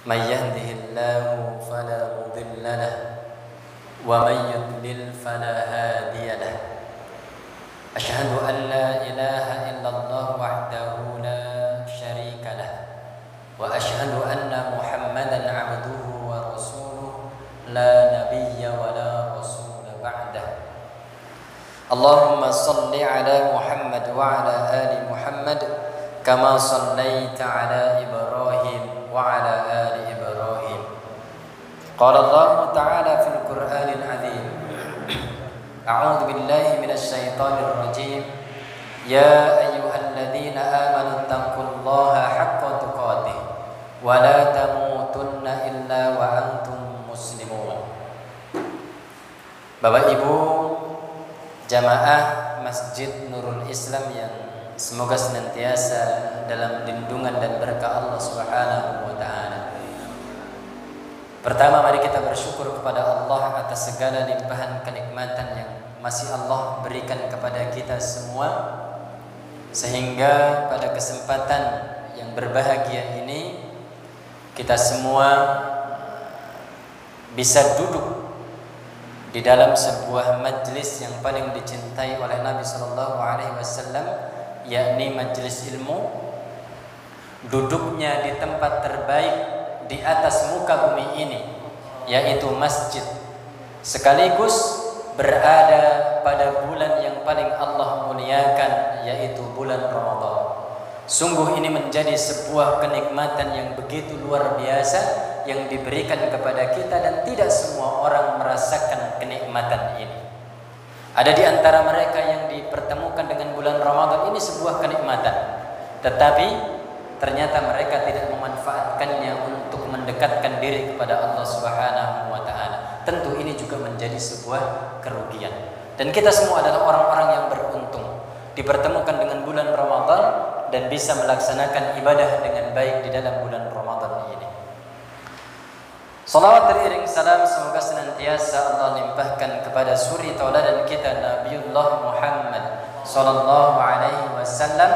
من يهده الله فلا مضل له ومن يضلل فلا هادي له أشهد أن لا إله إلا الله وحده لا شريك له وأشهد أن محمدا عبده ورسوله لا نبي ولا رسول بعده اللهم صل على محمد وعلى آل محمد كما صليت على إبراهيم وعلى آل إبراهيم قال الله تعالى في القرآن العظيم أعوذ بالله من الشيطان الرجيم يا أيها الذين آمنوا اتقوا الله حق تقاته ولا تموتن إلا وأنتم مسلمون. Bapak Ibu jamaah Masjid Nurul Islam yang semoga senantiasa dalam lindungan dan berkah Allah Subhanahu wa taala. Pertama, mari kita bersyukur kepada Allah atas segala limpahan kenikmatan yang masih Allah berikan kepada kita semua, sehingga pada kesempatan yang berbahagia ini kita semua bisa duduk di dalam sebuah majlis yang paling dicintai oleh Nabi sallallahu alaihi wasallam, yakni majlis ilmu. Duduknya di tempat terbaik di atas muka bumi ini, yaitu masjid, sekaligus berada pada bulan yang paling Allah muliakan, yaitu bulan Ramadan. Sungguh ini menjadi sebuah kenikmatan yang begitu luar biasa yang diberikan kepada kita, dan tidak semua orang merasakan kenikmatan ini. Ada di antara mereka yang dipertemukan dengan bulan Ramadan ini sebuah kenikmatan, tetapi ternyata mereka tidak memanfaatkannya untuk mendekatkan diri kepada Allah Subhanahu wa taala. Tentu ini juga menjadi sebuah kerugian. Dan kita semua adalah orang-orang yang beruntung dipertemukan dengan bulan Ramadan dan bisa melaksanakan ibadah dengan baik di dalam bulan Ramadan ini. Salawat teriring salam semoga senantiasa Allah limpahkan kepada suri tauladan kita Nabiullah Muhammad sallallahu alaihi wasallam.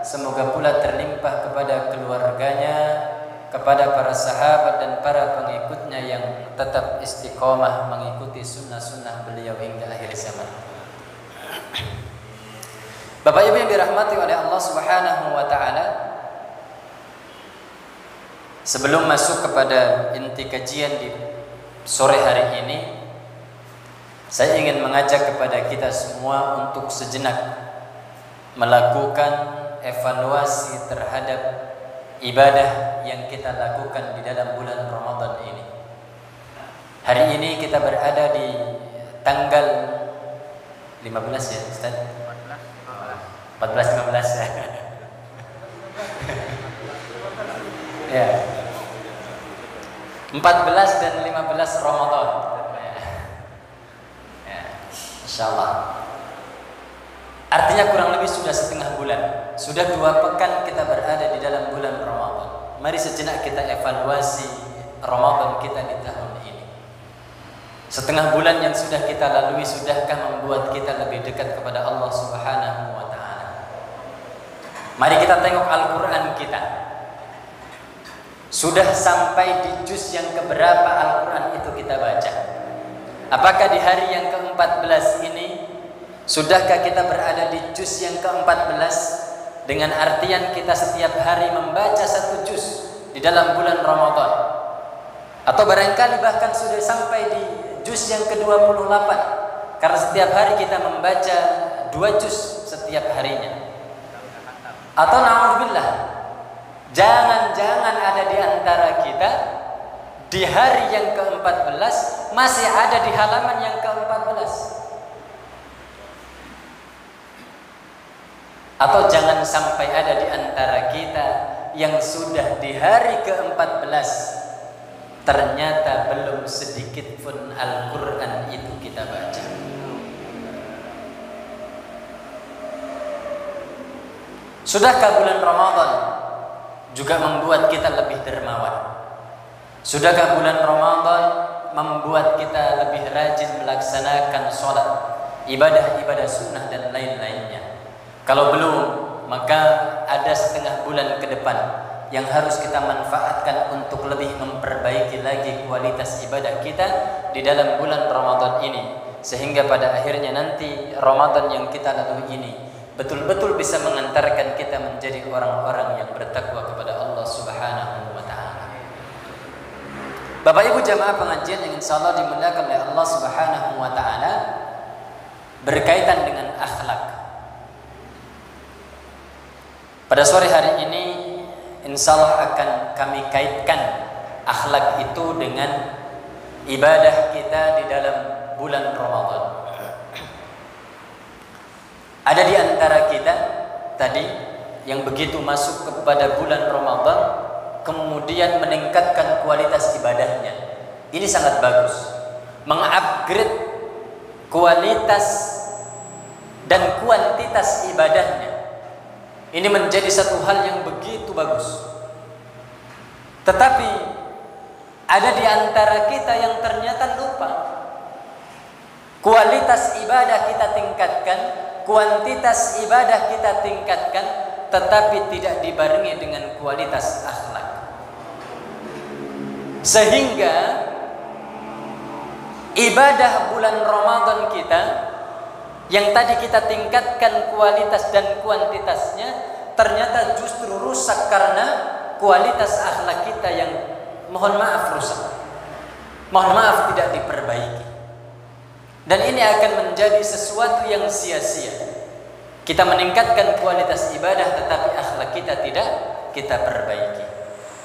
Semoga pula terlimpah kepada keluarganya, kepada para sahabat dan para pengikutnya yang tetap istiqomah mengikuti sunnah-sunnah beliau hingga akhir zaman. Bapak Ibu yang dirahmati oleh Allah Subhanahu wa taala, sebelum masuk kepada inti kajian di sore hari ini, saya ingin mengajak kepada kita semua untuk sejenak melakukan evaluasi terhadap ibadah yang kita lakukan di dalam bulan Ramadan ini. Hari ini kita berada di tanggal 15 ya Ustaz? 14-15 ya. Ya. 14 dan 15 Ramadan. Ya. Insyaallah. Artinya kurang lebih sudah setengah bulan, sudah 2 pekan kita berada di dalam bulan Ramadan. Mari sejenak kita evaluasi Ramadan kita di tahun ini. Setengah bulan yang sudah kita lalui, sudahkah membuat kita lebih dekat kepada Allah Subhanahu wa taala? Mari kita tengok Al-Quran kita. Sudah sampai di juz yang keberapa Al-Quran itu kita baca? Apakah di hari yang ke-14 ini sudahkah kita berada di juz yang ke-14, dengan artian kita setiap hari membaca 1 juz di dalam bulan Ramadan? Atau barangkali bahkan sudah sampai di juz yang ke-28, karena setiap hari kita membaca 2 juz setiap harinya. Atau na'udzubillah, jangan-jangan ada di antara kita di hari yang ke-14 masih ada di halaman yang ke-14. Atau jangan sampai ada di antara kita yang sudah di hari ke-14 ternyata belum sedikit pun Al-Quran itu kita baca. Sudahkah bulan Ramadan juga membuat kita lebih dermawan? Sudahkah bulan Ramadan membuat kita lebih rajin melaksanakan sholat, ibadah-ibadah sunnah dan lain-lainnya? Kalau belum, maka ada setengah bulan ke depan yang harus kita manfaatkan untuk lebih memperbaiki lagi kualitas ibadah kita di dalam bulan Ramadan ini, sehingga pada akhirnya nanti Ramadan yang kita lalui ini betul-betul bisa mengantarkan kita menjadi orang-orang yang bertakwa kepada Allah Subhanahu wa taala. Bapak Ibu jamaah pengajian yang insyaallah dimuliakan oleh Allah Subhanahu wa taala, berkaitan dengan akhlak. Pada sore hari ini insyaallah akan kami kaitkan akhlak itu dengan ibadah kita di dalam bulan Ramadan. Ada di antara kita tadi yang begitu masuk kepada bulan Ramadan kemudian meningkatkan kualitas ibadahnya. Ini sangat bagus. Mengupgrade kualitas dan kuantitas ibadahnya. Ini menjadi satu hal yang begitu bagus. Tetapi ada di antara kita yang ternyata lupa. Kualitas ibadah kita tingkatkan, kuantitas ibadah kita tingkatkan, tetapi tidak dibarengi dengan kualitas akhlak. Sehingga ibadah bulan Ramadan kita yang tadi kita tingkatkan kualitas dan kuantitasnya ternyata justru rusak karena kualitas akhlak kita yang mohon maaf rusak. Mohon maaf tidak diperbaiki. Dan ini akan menjadi sesuatu yang sia-sia. Kita meningkatkan kualitas ibadah tetapi akhlak kita tidak kita perbaiki.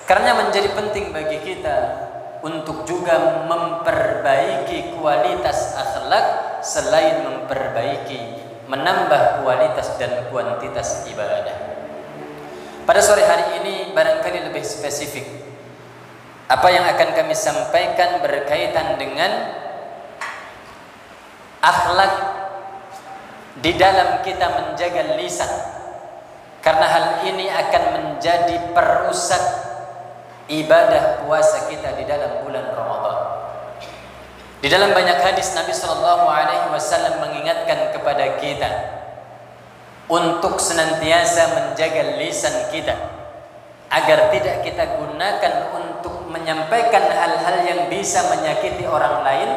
Karena menjadi penting bagi kita untuk juga memperbaiki kualitas akhlak selain memperbaiki, menambah kualitas dan kuantitas ibadah. Pada sore hari ini barangkali lebih spesifik apa yang akan kami sampaikan berkaitan dengan akhlak di dalam kita menjaga lisan, karena hal ini akan menjadi perusak ibadah puasa kita di dalam bulan Ramadan. Di dalam banyak hadis Nabi sallallahu alaihi wasallam mengingatkan kepada kita untuk senantiasa menjaga lisan kita agar tidak kita gunakan untuk menyampaikan hal-hal yang bisa menyakiti orang lain,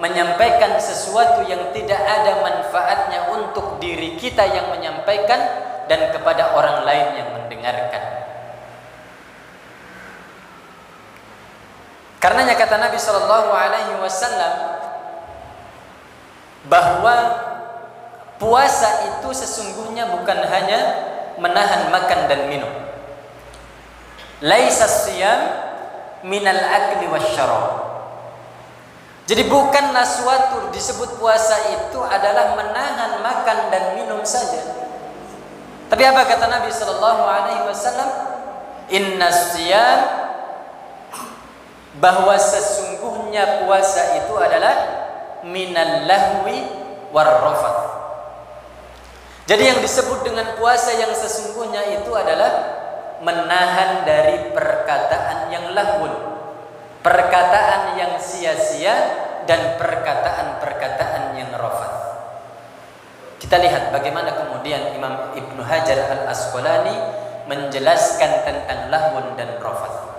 menyampaikan sesuatu yang tidak ada manfaatnya untuk diri kita yang menyampaikan dan kepada orang lain yang mendengarkan. Karenanya kata Nabi sallallahu alaihi wasallam bahwa puasa itu sesungguhnya bukan hanya menahan makan dan minum. Laisa siyam minal akli wasyarab. Jadi bukanlah suatu disebut puasa itu adalah menahan makan dan minum saja. Tapi apa kata Nabi sallallahu alaihi wasallam? Inna siyam, bahwa sesungguhnya puasa itu adalah minal lahwi warrafath. Jadi yang disebut dengan puasa yang sesungguhnya itu adalah menahan dari perkataan yang lahwun, perkataan yang sia-sia dan perkataan-perkataan yang rafath. Kita lihat bagaimana kemudian Imam Ibnu Hajar Al-Asqalani menjelaskan tentang lahwun dan rafath.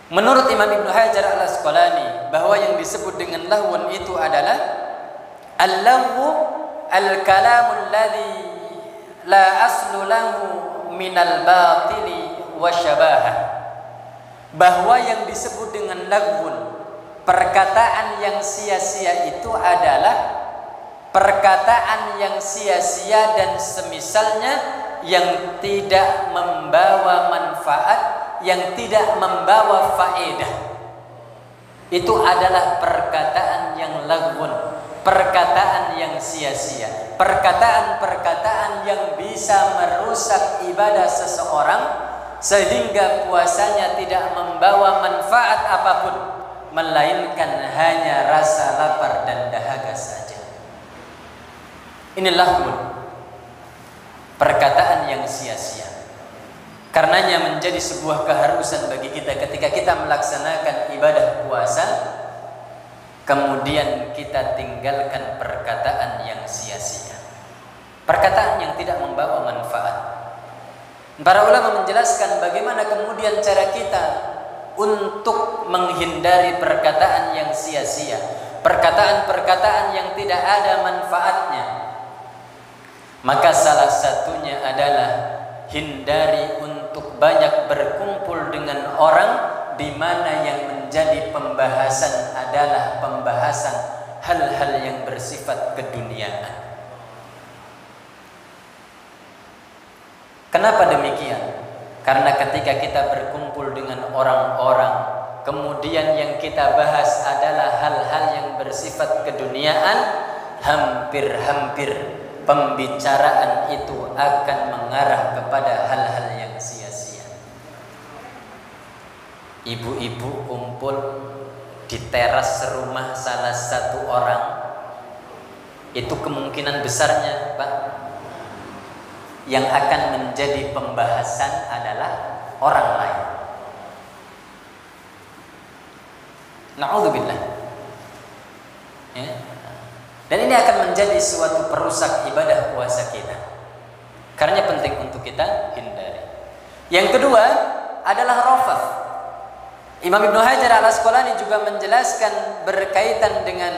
Menurut Imam Ibnu Hajar Al-Asqalani bahwa yang disebut dengan lahwun itu adalah al-lahwu al-kalamul ladzi la aslu lahu minal batili wa syabahah. Bahwa yang disebut dengan lahwun, perkataan yang sia-sia itu adalah perkataan yang sia-sia dan semisalnya yang tidak membawa manfaat, yang tidak membawa faedah. Itu adalah perkataan yang lahwun, perkataan yang sia-sia, perkataan-perkataan yang bisa merusak ibadah seseorang sehingga puasanya tidak membawa manfaat apapun melainkan hanya rasa lapar dan dahaga saja. Ini lahwun, perkataan yang sia-sia. Karenanya menjadi sebuah keharusan bagi kita ketika kita melaksanakan ibadah puasa, kemudian kita tinggalkan perkataan yang sia-sia, perkataan yang tidak membawa manfaat. Para ulama menjelaskan bagaimana kemudian cara kita untuk menghindari perkataan yang sia-sia, perkataan-perkataan yang tidak ada manfaatnya. Maka salah satunya adalah hindari untuk banyak berkumpul dengan orang di mana yang menjadi pembahasan adalah pembahasan hal-hal yang bersifat keduniaan. Kenapa demikian? Karena ketika kita berkumpul dengan orang-orang, kemudian yang kita bahas adalah hal-hal yang bersifat keduniaan, hampir-hampir pembicaraan itu akan mengarah kepada hal-hal yang sia-sia. Ibu-ibu kumpul di teras rumah salah satu orang, itu kemungkinan besarnya, Pak, yang akan menjadi pembahasan adalah orang lain. Na'udzubillah. Ya. Dan ini akan menjadi suatu perusak ibadah puasa kita. Karena penting untuk kita hindari. Yang kedua adalah rafath. Imam Ibnu Hajar Al-Asqalani juga menjelaskan berkaitan dengan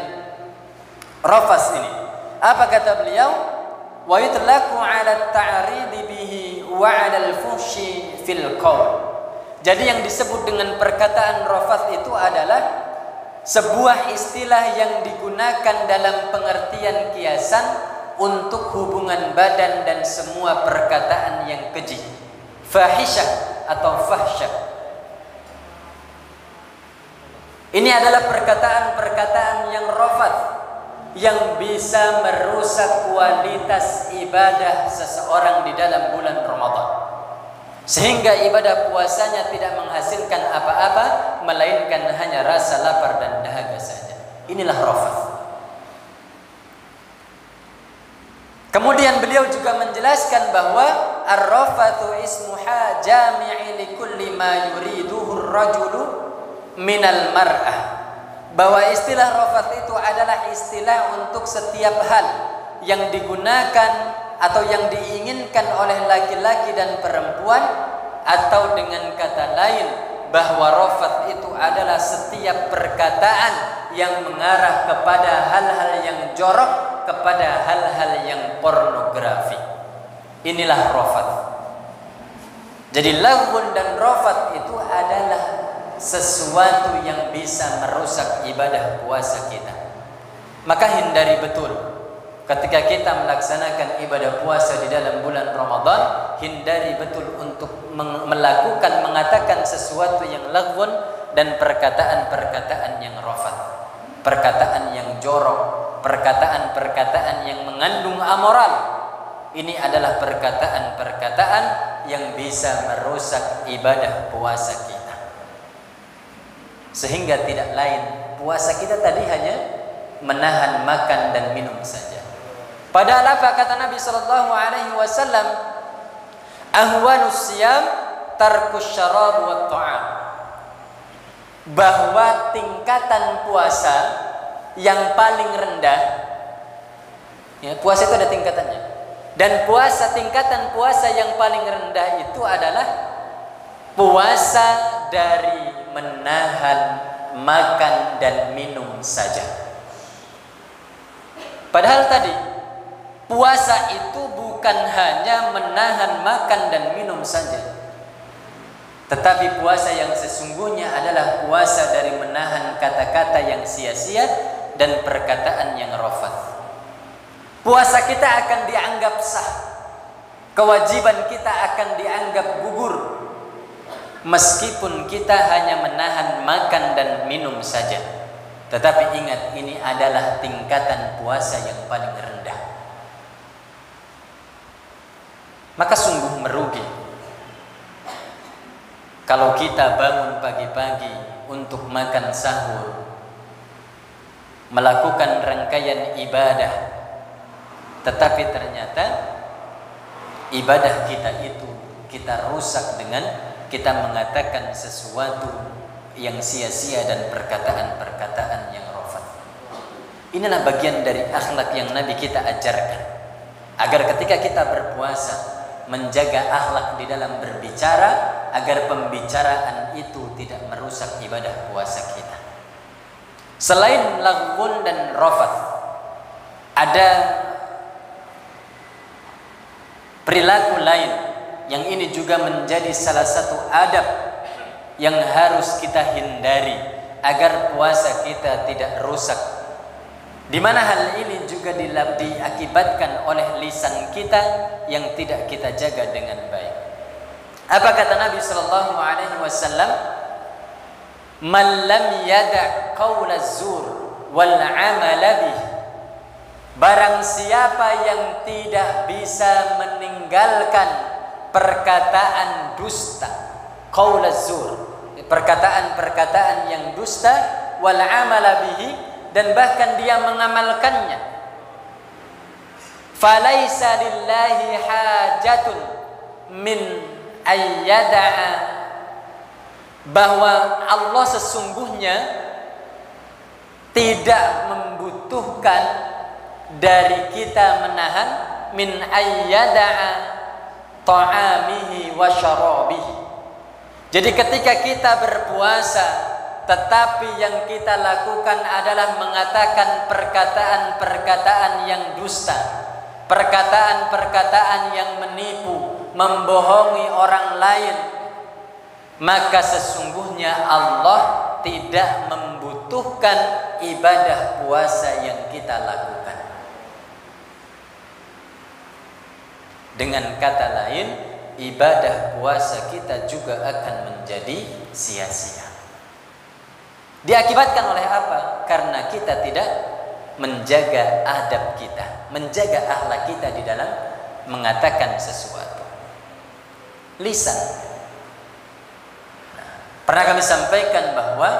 rafath ini. Apa kata beliau? Wa yutlaqu 'ala at-ta'rid bihi wa 'ala al-fuhshi fil qaul. Jadi yang disebut dengan perkataan rafath itu adalah sebuah istilah yang digunakan dalam pengertian kiasan untuk hubungan badan dan semua perkataan yang keji, fahisyah atau fahsyah. Ini adalah perkataan-perkataan yang rafath, yang bisa merusak kualitas ibadah seseorang di dalam bulan Ramadan, sehingga ibadah puasanya tidak menghasilkan apa-apa melainkan hanya rasa lapar dan dahaga saja. Inilah rafath. Kemudian beliau juga menjelaskan bahwa ar-rafathu ismuha jami'i li kulli ma yuriduhu ar-rajulu minal mar'ah. Bahwa istilah rafath itu adalah istilah untuk setiap hal yang digunakan atau yang diinginkan oleh laki-laki dan perempuan, atau dengan kata lain bahwa rafath itu adalah setiap perkataan yang mengarah kepada hal-hal yang jorok, kepada hal-hal yang pornografi. Inilah rafath. Jadi laghun dan rafath itu adalah sesuatu yang bisa merusak ibadah puasa kita. Maka hindari betul ketika kita melaksanakan ibadah puasa di dalam bulan Ramadan, hindari betul untuk mengatakan sesuatu yang laghun dan perkataan-perkataan yang rafath, perkataan yang jorok, perkataan-perkataan yang mengandung amoral. Ini adalah perkataan-perkataan yang bisa merusak ibadah puasa kita. Sehingga tidak lain, puasa kita tadi hanya menahan makan dan minum saja. Padahal apa kata Nabi sallallahu alaihi wasallam? Ahwanus siyam tarkus syarab wa ta'am. Bahwa tingkatan puasa yang paling rendah, ya, puasa itu ada tingkatannya. Dan tingkatan puasa yang paling rendah itu adalah puasa dari menahan makan dan minum saja. Padahal tadi puasa itu bukan hanya menahan makan dan minum saja, tetapi puasa yang sesungguhnya adalah puasa dari menahan kata-kata yang sia-sia dan perkataan yang rafath. Puasa kita akan dianggap sah, kewajiban kita akan dianggap gugur, meskipun kita hanya menahan makan dan minum saja. Tetapi ingat, ini adalah tingkatan puasa yang paling rendah. Maka sungguh merugi kalau kita bangun pagi-pagi untuk makan sahur, melakukan rangkaian ibadah, tetapi ternyata ibadah kita itu kita rusak dengan kita mengatakan sesuatu yang sia-sia dan perkataan-perkataan yang rafath. Inilah bagian dari akhlak yang Nabi kita ajarkan, agar ketika kita berpuasa, menjaga akhlak di dalam berbicara agar pembicaraan itu tidak merusak ibadah puasa kita. Selain laghun dan rafath, ada perilaku lain yang ini juga menjadi salah satu adab yang harus kita hindari agar puasa kita tidak rusak, di mana hal ini juga diakibatkan oleh lisan kita yang tidak kita jaga dengan baik. Apa kata Nabi sallallahu alaihi wasallam? Man lam yada' qaula zur wal 'amala bih. Barang siapa yang tidak bisa meninggalkan perkataan dusta, qaula zur, perkataan-perkataan yang dusta, wal 'amala bihi, dan bahkan dia mengamalkannya, falaisa lillahi hajatun min ayyada'a, bahwa Allah sesungguhnya tidak membutuhkan dari kita menahan min ayyada'a ta'amihi wa syarabihi. Jadi ketika kita berpuasa tetapi yang kita lakukan adalah mengatakan perkataan-perkataan yang dusta, perkataan-perkataan yang menipu, membohongi orang lain, maka sesungguhnya Allah tidak membutuhkan ibadah puasa yang kita lakukan. Dengan kata lain, ibadah puasa kita juga akan menjadi sia-sia. Diakibatkan oleh apa? Karena kita tidak menjaga adab kita, menjaga akhlak kita di dalam mengatakan sesuatu. Lisan. Pernah kami sampaikan bahwa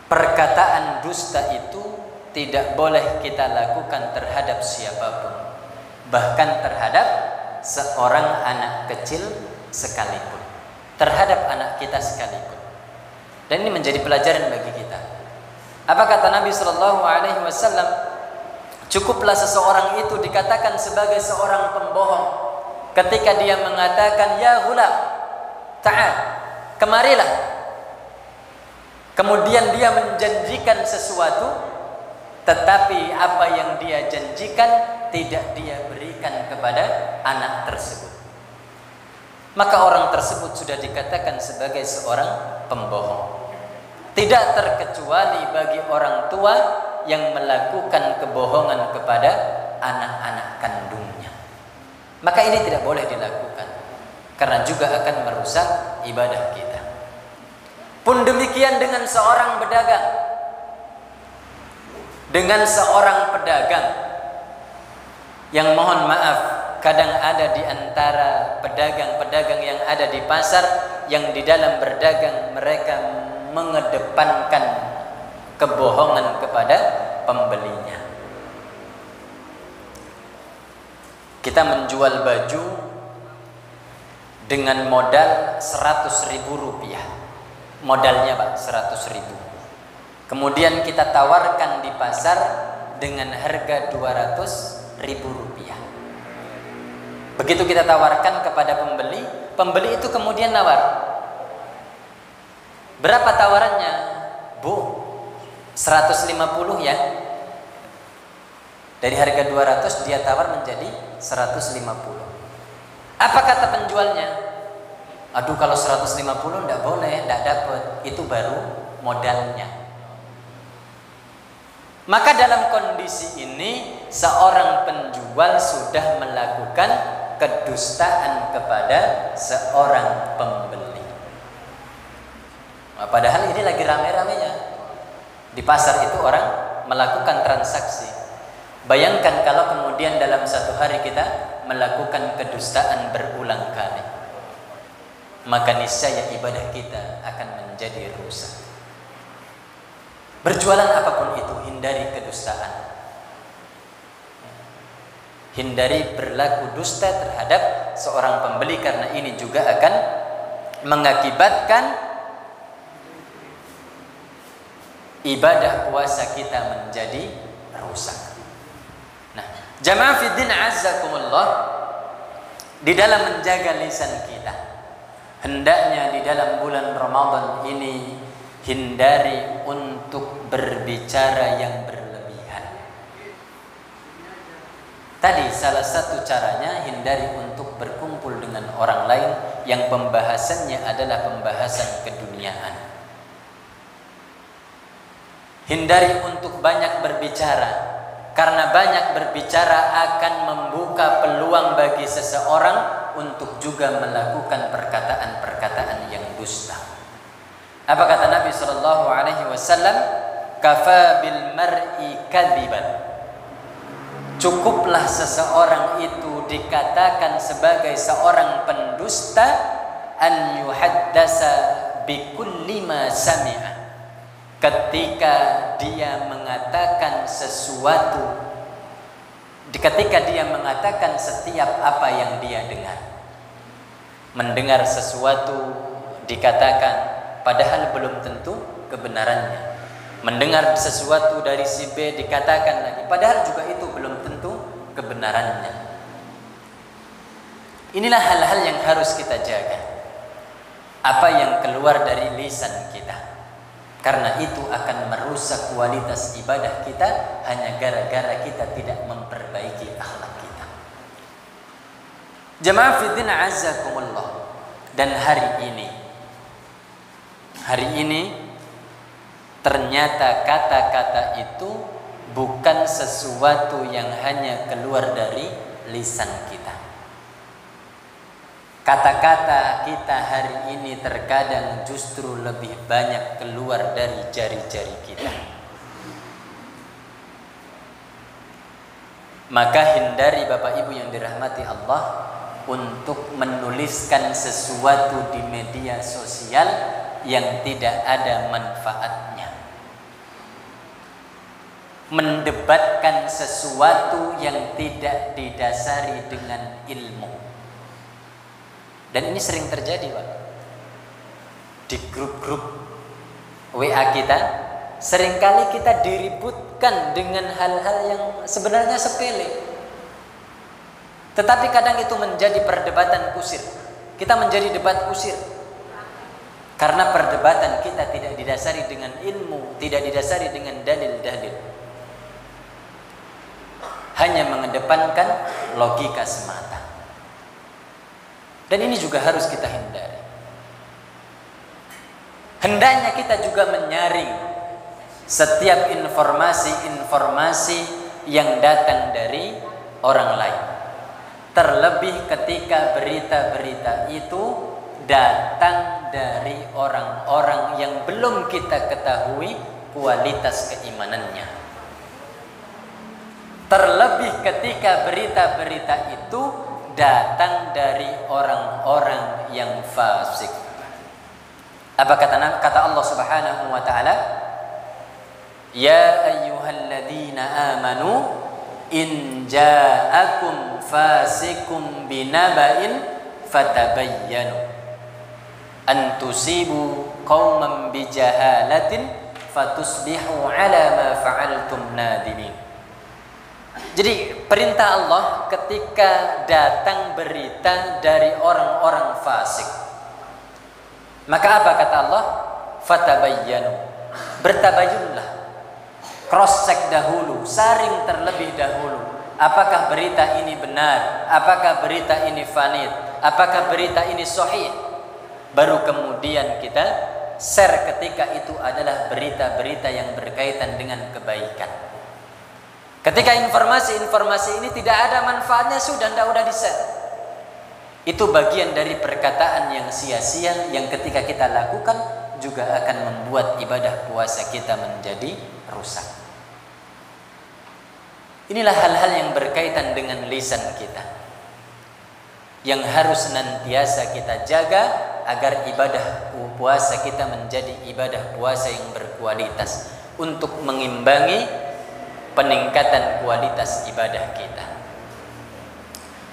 perkataan dusta itu tidak boleh kita lakukan terhadap siapapun, bahkan terhadap seorang anak kecil sekalipun, terhadap anak kita sekalipun. Dan ini menjadi pelajaran bagi kita. Apa kata Nabi sallallahu alaihi wasallam? Cukuplah seseorang itu dikatakan sebagai seorang pembohong ketika dia mengatakan, ya ghulam, ta'al, kemarilah. Kemudian dia menjanjikan sesuatu, tetapi apa yang dia janjikan tidak dia berikan kepada anak tersebut, maka orang tersebut sudah dikatakan sebagai seorang pembohong. Tidak terkecuali bagi orang tua yang melakukan kebohongan kepada anak-anak kandungnya. Maka ini tidak boleh dilakukan, karena juga akan merusak ibadah kita. Pun demikian dengan seorang pedagang, dengan seorang pedagang yang mohon maaf, kadang ada di antara pedagang-pedagang yang ada di pasar yang di dalam berdagang mereka mengedepankan kebohongan kepada pembelinya. Kita menjual baju dengan modal 100.000 rupiah. Modalnya Pak 100.000. Kemudian kita tawarkan di pasar dengan harga 200.000 rupiah. Begitu kita tawarkan kepada pembeli, pembeli itu kemudian nawar. Berapa tawarannya? Bu, 150 ya. Dari harga 200 dia tawar menjadi 150. Apa kata penjualnya? Aduh, kalau 150 enggak boleh, enggak dapat. Itu baru modalnya. Maka dalam kondisi ini seorang penjual sudah melakukan kedustaan kepada seorang pembeli. Nah, padahal ini lagi rame-ramenya di pasar itu orang melakukan transaksi. Bayangkan kalau kemudian dalam satu hari kita melakukan kedustaan berulang kali, maka niscaya ibadah kita akan menjadi rusak. Berjualan apapun itu, hindari kedustaan. Hindari berlaku dusta terhadap seorang pembeli, karena ini juga akan mengakibatkan ibadah puasa kita menjadi rusak. Nah, jamaah fiddin azzakumullah, di dalam menjaga lisan kita. Hendaknya di dalam bulan Ramadan ini hindari untuk berbicara yang berlebihan. Tadi salah satu caranya hindari untuk berkumpul dengan orang lain yang pembahasannya adalah pembahasan keduniaan. Hindari untuk banyak berbicara, karena banyak berbicara akan membuka peluang bagi seseorang untuk juga melakukan perkataan-perkataan yang dusta. Apa kata Nabi sallallahu alaihi wasallam? Kafa bil mar'i kadziban. Cukuplah seseorang itu dikatakan sebagai seorang pendusta an yuhaddasa bi kulli ma sami'a. Ketika dia mengatakan sesuatu, ketika dia mengatakan setiap apa yang dia dengar. Mendengar sesuatu dikatakan padahal belum tentu kebenarannya. Mendengar sesuatu dari si B dikatakan lagi padahal juga itu belum tentu kebenarannya. Inilah hal-hal yang harus kita jaga. Apa yang keluar dari lisan kita. Karena itu akan merusak kualitas ibadah kita hanya gara-gara kita tidak memperbaiki akhlak kita. Jamaah fiddin azakumullah. Dan hari ini ternyata kata-kata itu bukan sesuatu yang hanya keluar dari lisan kita. Kata-kata kita hari ini terkadang justru lebih banyak keluar dari jari-jari kita. Maka hindari Bapak Ibu yang dirahmati Allah untuk menuliskan sesuatu di media sosial yang tidak ada manfaatnya. Mendebatkan sesuatu yang tidak didasari dengan ilmu. Dan ini sering terjadi, Pak. Di grup-grup WA kita, seringkali kita diributkan dengan hal-hal yang sebenarnya sepele. Tetapi kadang itu menjadi perdebatan kusir. Kita menjadi debat kusir. Karena perdebatan kita tidak didasari dengan ilmu, tidak didasari dengan dalil-dalil. Hanya mengedepankan logika semata. Dan ini juga harus kita hindari. Hendaknya kita juga menyaring setiap informasi-informasi yang datang dari orang lain. Terlebih ketika berita-berita itu datang dari orang-orang yang belum kita ketahui kualitas keimanannya. Terlebih ketika berita-berita itu datang dari orang-orang yang fasik. Apa kata Allah Subhanahu wa taala? Ya ayyuhalladzina amanu in ja'akum fasikum binaba'in fatabayyanu an tusibu qauman bijahalatin fatusbihu ala ma fa'altum nadimin. Jadi perintah Allah ketika datang berita dari orang-orang fasik. Maka apa kata Allah? Fatabayyanu. Bertabayyunlah. Cross check dahulu, saring terlebih dahulu. Apakah berita ini benar? Apakah berita ini valid? Apakah berita ini sahih? Baru kemudian kita share ketika itu adalah berita-berita yang berkaitan dengan kebaikan. Ketika informasi-informasi ini tidak ada manfaatnya, sudah tidak udah di-share. Itu bagian dari perkataan yang sia-sia yang ketika kita lakukan juga akan membuat ibadah puasa kita menjadi rusak. Inilah hal-hal yang berkaitan dengan lisan kita, yang harus senantiasa kita jaga agar ibadah puasa kita menjadi ibadah puasa yang berkualitas untuk mengimbangi peningkatan kualitas ibadah kita.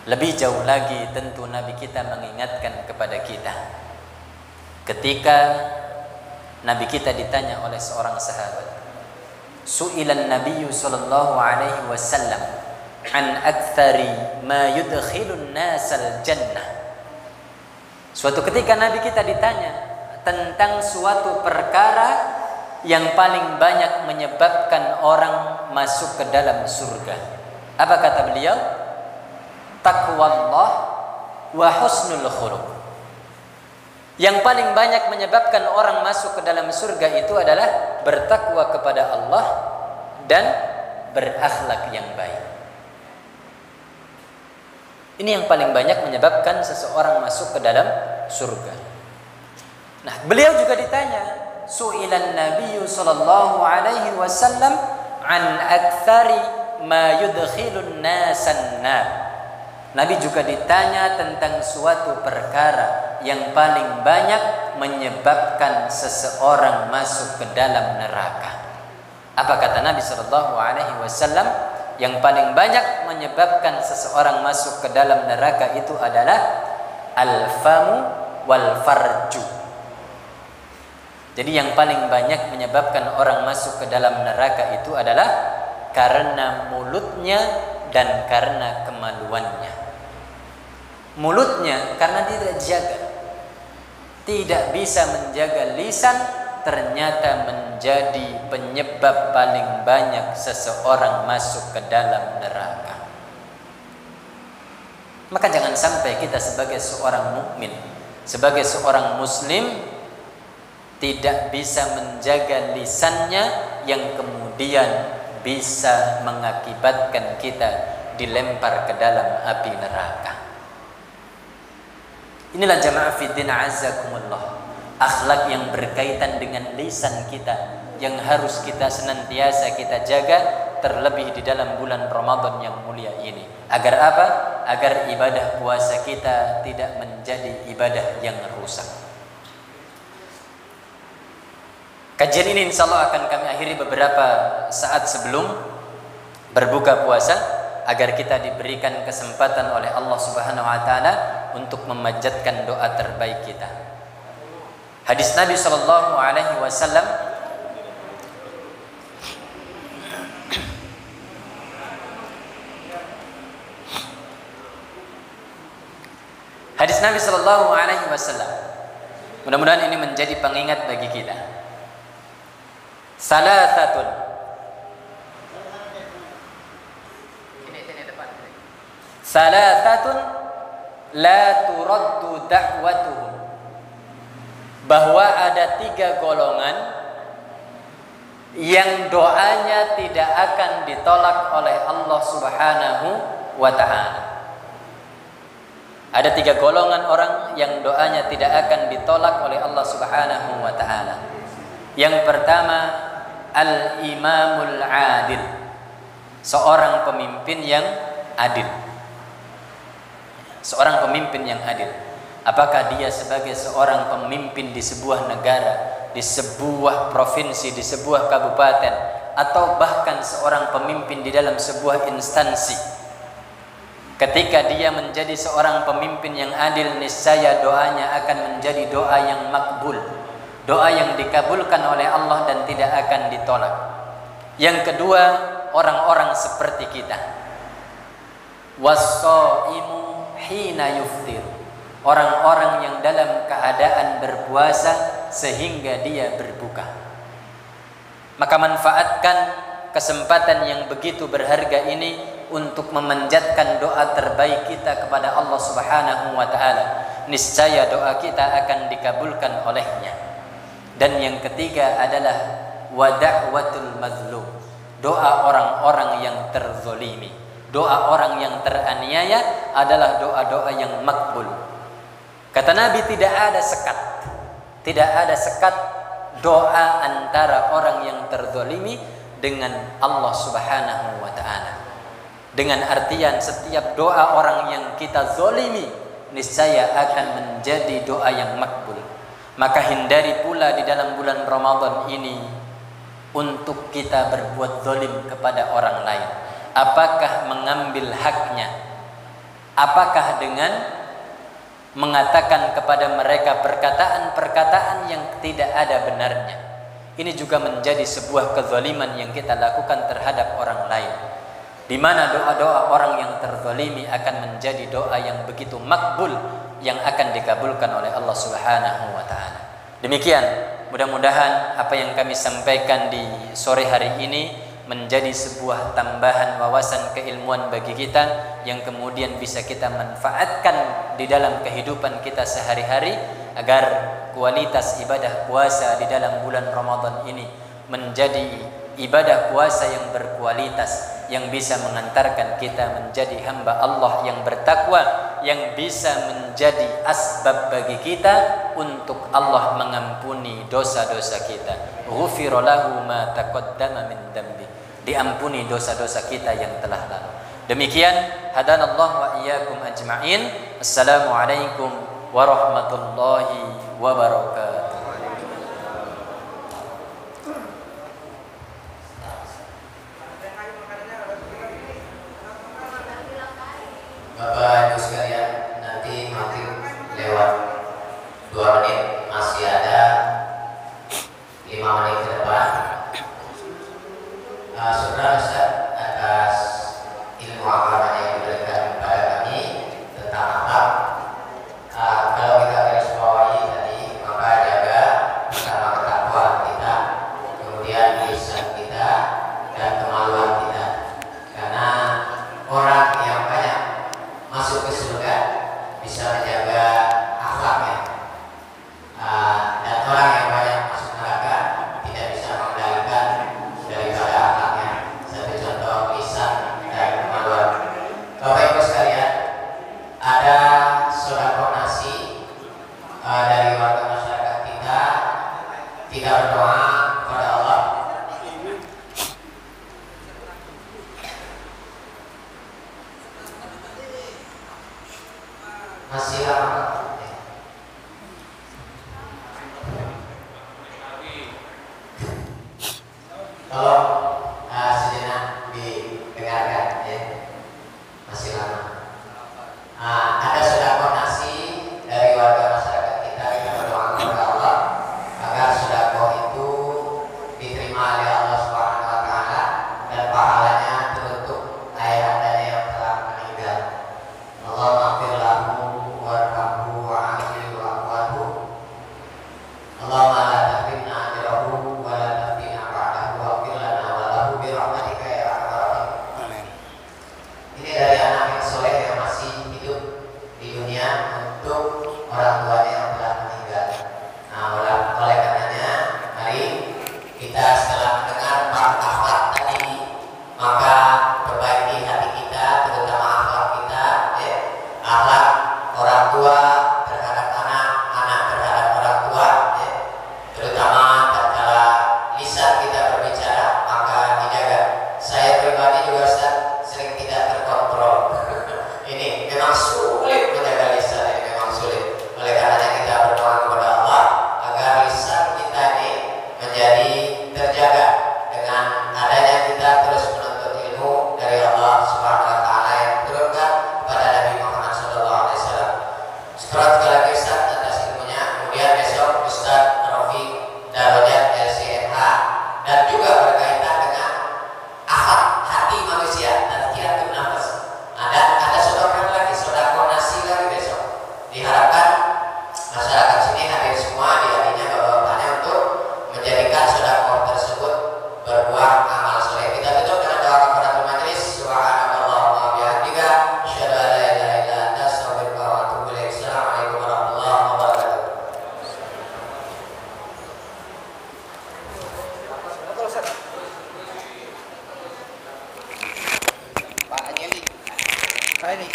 Lebih jauh lagi tentu Nabi kita mengingatkan kepada kita ketika Nabi kita ditanya oleh seorang sahabat, Su'ilan Nabiyyu sallallahu alaihi wasallam an aktsari ma yudkhilun nasal jannah. Suatu ketika Nabi kita ditanya tentang suatu perkara yang paling banyak menyebabkan orang masuk ke dalam surga. Apa kata beliau? Taqwallah wa husnul khuluq. Yang paling banyak menyebabkan orang masuk ke dalam surga itu adalah bertakwa kepada Allah dan berakhlak yang baik. Ini yang paling banyak menyebabkan seseorang masuk ke dalam surga. Nah, beliau juga ditanya, su'ilan Nabi sallallahu alaihi wasallam an aktsari ma yudkhilun nasan nar. Nabi juga ditanya tentang suatu perkara yang paling banyak menyebabkan seseorang masuk ke dalam neraka. Apa kata Nabi sallallahu alaihi wasallam? Yang paling banyak menyebabkan seseorang masuk ke dalam neraka itu adalah al-famu wal farju. Jadi yang paling banyak menyebabkan orang masuk ke dalam neraka itu adalah karena mulutnya dan karena kemaluannya. Mulutnya karena tidak dijaga, tidak bisa menjaga lisan, ternyata menjadi penyebab paling banyak seseorang masuk ke dalam neraka. Maka jangan sampai kita sebagai seorang mukmin, sebagai seorang muslim tidak bisa menjaga lisannya yang kemudian bisa mengakibatkan kita dilempar ke dalam api neraka. Inilah jamaah fiddin azzakumullah, akhlak yang berkaitan dengan lisan kita yang harus kita senantiasa kita jaga, terlebih di dalam bulan Ramadan yang mulia ini. Agar apa? Agar ibadah puasa kita tidak menjadi ibadah yang rusak. Kajian ini insya Allah akan kami akhiri beberapa saat sebelum berbuka puasa, agar kita diberikan kesempatan oleh Allah Subhanahu wa taala untuk memanjatkan doa terbaik kita. Hadis Nabi sallallahu alaihi wasallam mudah-mudahan ini menjadi pengingat bagi kita. Salasatun la turaddu da'watuhum, bahwa ada 3 golongan yang doanya tidak akan ditolak oleh Allah Subhanahu wa ta'ala. Ada 3 golongan orang yang doanya tidak akan ditolak oleh Allah Subhanahu wa ta'ala. Yang pertama, al-imamul adil, seorang pemimpin yang adil. Seorang pemimpin yang adil. Apakah dia sebagai seorang pemimpin di sebuah negara, di sebuah provinsi, di sebuah kabupaten, atau bahkan seorang pemimpin di dalam sebuah instansi. Ketika dia menjadi seorang pemimpin yang adil, niscaya doanya akan menjadi doa yang makbul, doa yang dikabulkan oleh Allah dan tidak akan ditolak. Yang kedua, orang-orang seperti kita. Was-shaimu hina yuftir, orang-orang yang dalam keadaan berpuasa sehingga dia berbuka. Maka manfaatkan kesempatan yang begitu berharga ini untuk memanjatkan doa terbaik kita kepada Allah Subhanahu wa ta'ala. Niscaya doa kita akan dikabulkan olehnya. Dan yang ketiga adalah wada'watul mazlum, doa orang-orang yang terzolimi. Doa orang yang teraniaya adalah doa-doa yang makbul. Kata Nabi, tidak ada sekat doa antara orang yang terzolimi dengan Allah Subhanahu wa ta'ala. Dengan artian setiap doa orang yang kita zolimi niscaya akan menjadi doa yang makbul. Maka hindari pula di dalam bulan Ramadan ini untuk kita berbuat zolim kepada orang lain. Apakah mengambil haknya? Apakah dengan mengatakan kepada mereka perkataan-perkataan yang tidak ada benarnya? Ini juga menjadi sebuah kezaliman yang kita lakukan terhadap orang lain. di mana doa-doa orang yang terzalimi akan menjadi doa yang begitu makbul, yang akan dikabulkan oleh Allah Subhanahu wa taala. Demikian, mudah-mudahan apa yang kami sampaikan di sore hari ini menjadi sebuah tambahan wawasan keilmuan bagi kita yang kemudian bisa kita manfaatkan di dalam kehidupan kita sehari-hari, agar kualitas ibadah puasa di dalam bulan Ramadan ini menjadi ibadah puasa yang berkualitas, yang bisa mengantarkan kita menjadi hamba Allah yang bertakwa, yang bisa menjadi asbab bagi kita untuk Allah mengampuni dosa-dosa kita. Ghufira lahu ma taqaddama min dambi, diampuni dosa-dosa kita yang telah lalu. Demikian, hadanallahu wa iyyakum ajma'in. Assalamualaikum warahmatullahi wabarakatuh. Bapak Ibu sekalian, nanti maghrib lewat 2 menit, masih ada 5 menit ke depan. Saudara Ustaz, atas ilmu agama yang diberikan kepada kami tentang akhlak, kalau kita garis bawahi tadi, maka jaga pertama ketakwaan kita, kemudian lisan kita, dan kemaluan kita. Karena orang yang banyak masuk ke surga bisa menjaga akhlaknya, dan orang yang banyak masuk neraka tidak bisa mengendalikan daripada akhlaknya. Satu contoh, lisan dan kemaluan. Bapak Ibu sekalian, ada sedekah nasi dari warga masyarakat kita berdoa kepada Allah. Masih lama. Tolong sejenak didengarkan ya. Masih lama. Ada sedekah nasi dari warga masyarakat kita berdoa kepada Allah agar sedekah itu diterima oleh Allah Subhanahu wa taala dan pahalanya teruntuk ayah-ayahnya yang telah meninggal. Allah maghfir lahu warhamhu wa'afihi wa'fu. Allahumma la tahrimna ajrahu wa la taftina ba'dahu waghfir lana wa lahu bi rahmatika ya arhamar rahimin. Amin. Ini dari anak yang soleh yang masih hidup di dunia untuk orang tuanya yang telah meninggal. Oleh karenanya, mari kita setelah mendengar akhlak tadi, maka perbaiki hati kita, terutama akhlak kita, akhlak orang tua terhadap anak, anak terhadap orang tua, terutama tatkala lisan kita berbicara, maka dijaga. Saya pribadi juga Ustaz, sering tidak terkontrol. Ini memang sulit menjaga lisan, ini memang sulit. Oleh karenanya kita berdoa kepada Allah agar lisan kita ini menjadi terjaga dengan adanya kita terus menuntut ilmu dari Allah Subhanahu wa taala yang diturunkan kepada Nabi Muhammad sallallahu alaihi wasallam. Sekarang sekali lagi Ustaz atas ilmunya. Kemudian besok Ustaz Rafiq Darajat LCMH, dan juga berkaitan dengan akhlak hati manusia dan tazkiyatun nafs. Dan ada sedekah lagi, sedekah nasi lagi besok. Diharapkan masyarakat sini hadir semua, dihadiahnya bapak-bapaknya untuk menjadikan sedekah tersebut berbuah amal soleh. Kita tutup dengan doa kafaratul majelis. Subhanallahumma wa bihamdika, asyhadu an la ilaha illa anta, astaghfiruka wa atubu ilaik. Assalamualaikum warahmatullahi wabarakatuh. Pak Anjeli. Pak ini.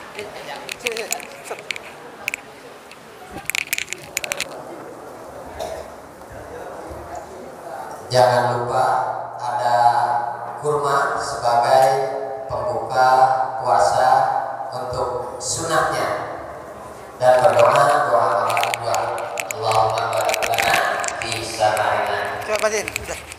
Jangan lupa ada kurma sebagai pembuka puasa untuk sunatnya, dan berdoa doa Allahumma barik lana fi samarina. Coba Pak Din, udah.